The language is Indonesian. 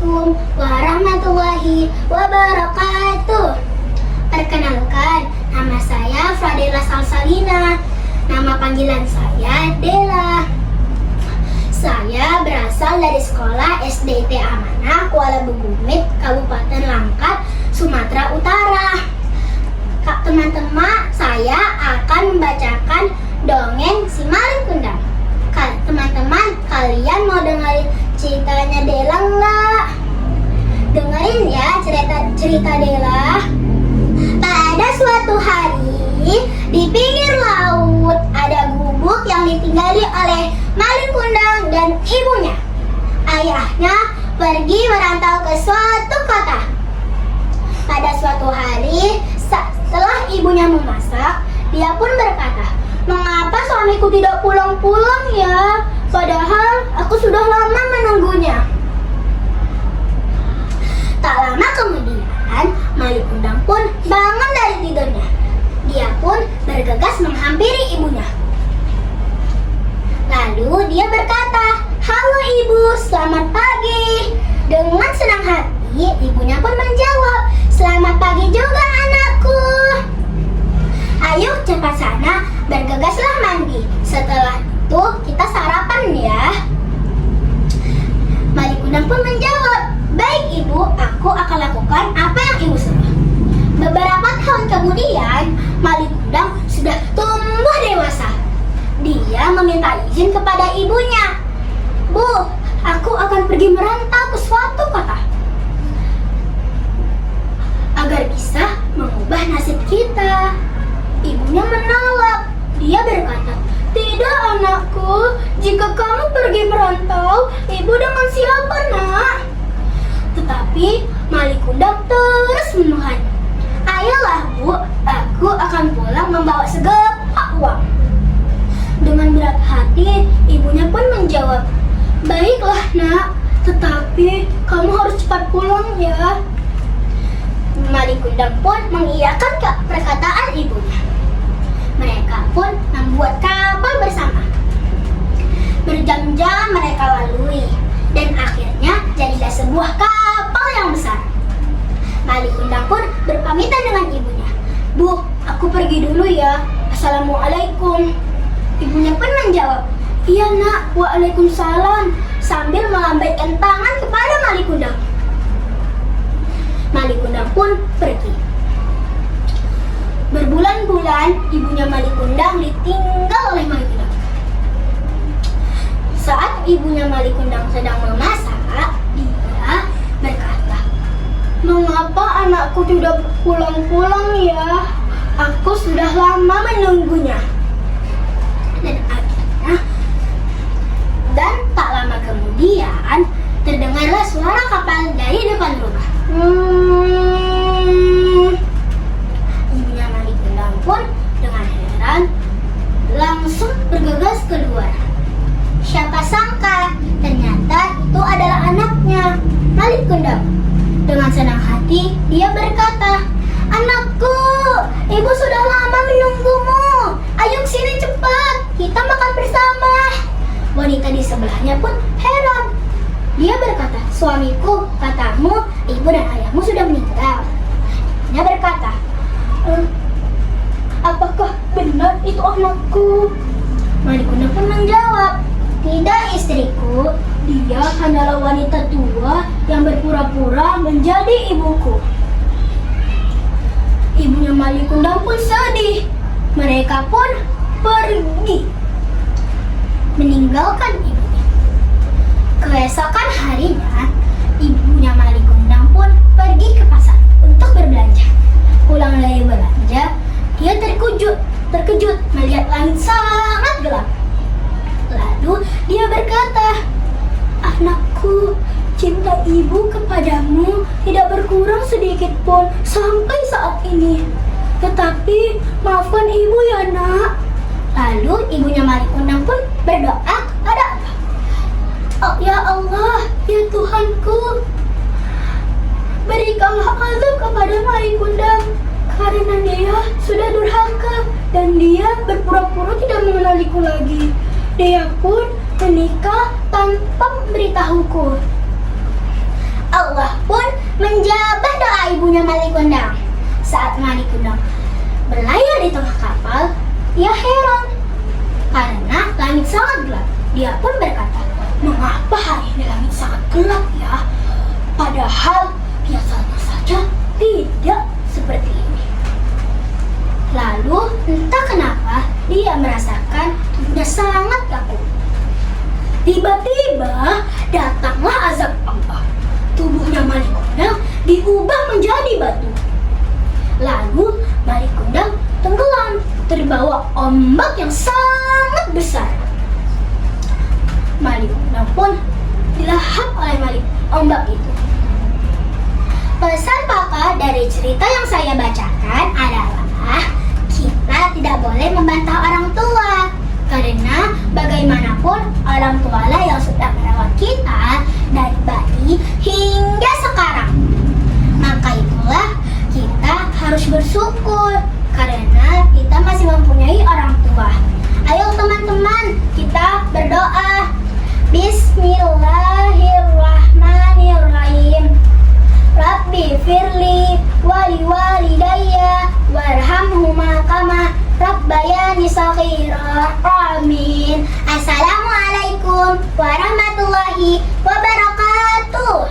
Assalamualaikum warahmatullahi wabarakatuh. Perkenalkan, nama saya Fadela Salsalina. Nama panggilan saya Dela. Saya berasal dari sekolah SDT Amanah Kuala Bugumit, Kabupaten Langkat, Sumatera Utara. Teman-teman, saya akan membacakan dongeng Si Malin Kundang. Teman-teman, kalian mau dengerin ceritanya Dela nggak? Dengerin ya cerita Dela. Pada suatu hari, di pinggir laut ada gubuk yang ditinggali oleh Malin Kundang dan ibunya. Ayahnya pergi merantau ke suatu kota. Pada suatu hari, setelah ibunya memasak, dia pun berkata, "Mengapa suamiku tidak pulang-pulang ya? Padahal aku sudah lama menunggunya." Tak lama kemudian, Malin Kundang pun bangun dari tidurnya. Dia pun bergegas menghampiri ibunya. Lalu dia berkata, "Halo ibu, selamat pagi." Dengan senang hati, ibunya pun menjawab, "Selamat pagi juga anakku. Ayo cepat sana, bergegaslah mandi. Setelah itu kita sarapan ya." Malin Kundang pun menjawab, "Baik ibu, aku akan lakukan apa yang ibu suruh." Beberapa tahun kemudian, Malin Kundang sudah tumbuh dewasa. Dia meminta izin kepada ibunya, "Bu, aku akan pergi merantau ke suatu kota agar bisa mengubah nasib kita." Ibunya menolak. Dia berkata, "Tidak anakku, jika kamu pergi merantau, ibu dengan siapa nak?" Tetapi Malin Kundang terus menuhan. "Ayolah bu, aku akan pulang membawa segepak uang." Dengan berat hati, ibunya pun menjawab, "Baiklah nak, tetapi kamu harus cepat pulang ya." Malin Kundang pun mengiyakan perkataan ibunya. Mereka pun membuat kapal bersama. Berjam-jam mereka lalui, dan akhirnya jadilah sebuah kapal yang besar. Malin Kundang pun berpamitan dengan ibunya. "Bu, aku pergi dulu ya. Assalamualaikum." Ibunya pun menjawab, "Iya nak, waalaikumsalam," sambil melambaikan tangan kepada Malin Kundang. Malin Kundang pun pergi. Berbulan-bulan ibunya Malin Kundang ditinggal oleh Malin Kundang. Saat ibunya Malin Kundang sedang memasak, dia berkata, "Mengapa anakku tidak pulang-pulang ya? Aku sudah lama menunggunya." Dan tak lama kemudian terdengarlah suara kapal dari depan rumah. Ibunya Malin Kundang pun dengan heran langsung bergegas keluar. Siapa sangka ternyata itu adalah anaknya, Malin Kundang. Dengan senang hati dia berkata, "Anakku, ibu sudah lama menunggumu. Ayo sini cepat, kita makan bersama." Wanita di sebelahnya pun heran. Dia berkata, "Suamiku, katamu ibu dan ayahmu sudah meninggal." Dia berkata, "Apakah benar itu anakku?" Malin Kundang pun menjawab, "Tidak istriku, dia hanyalah wanita tua yang berpura-pura menjadi ibuku." Ibunya Malin Kundang pun sedih. Mereka pun pergi meninggalkan ibunya. Keesokan harinya, ibunya Malin Kundang pun pergi ke pasar untuk berbelanja. Pulang dari belanja, dia terkejut melihat langit sangat gelap. Lalu dia berkata, "Anakku, cinta ibu kepadamu tidak berkurang sedikit pun sampai saat ini. Tetapi maafkan ibu ya nak." Lalu ibunya Malin Kundang pun berdoa kepada Allah, "Oh ya Allah, ya Tuhanku, berikanlah azab kepada Malin Kundang karena dia sudah durhaka dan dia berpura-pura tidak mengenaliku lagi. Dia pun menikah tanpa memberitahuku." Allah pun menjawab doa ibunya Malik Kundang. Saat Malik Kundang berlayar di tengah kapal, ia heran karena langit sangat gelap. Dia pun berkata, "Mengapa hari ini langit sangat gelap ya? Padahal biasanya saja tidak seperti ini." Lalu entah kenapa dia merasakan tubuhnya sangat kaku. Tiba-tiba datanglah azab Allah. Tubuhnya Malik Kundang diubah menjadi batu. Lalu Malik Kundang tenggelam terbawa ombak yang sangat besar. Malik Kundang pun dilahap oleh ombak itu. Pesan pokok dari cerita yang saya bacakan adalah kita tidak boleh membantah orang tua, karena bagaimanapun orang tualah yang sudah merawat kita dari bayi hingga sekarang. Maka itulah kita harus bersyukur karena kita masih mempunyai orang tua. Ayo teman-teman, kita berdoa. Bismillahirrahmanirrahim. Rabbi firli wali walidayya warhamhuma kama rabbayani shaghira. Amin. Assalamualaikum warahmatullahi wabarakatuh.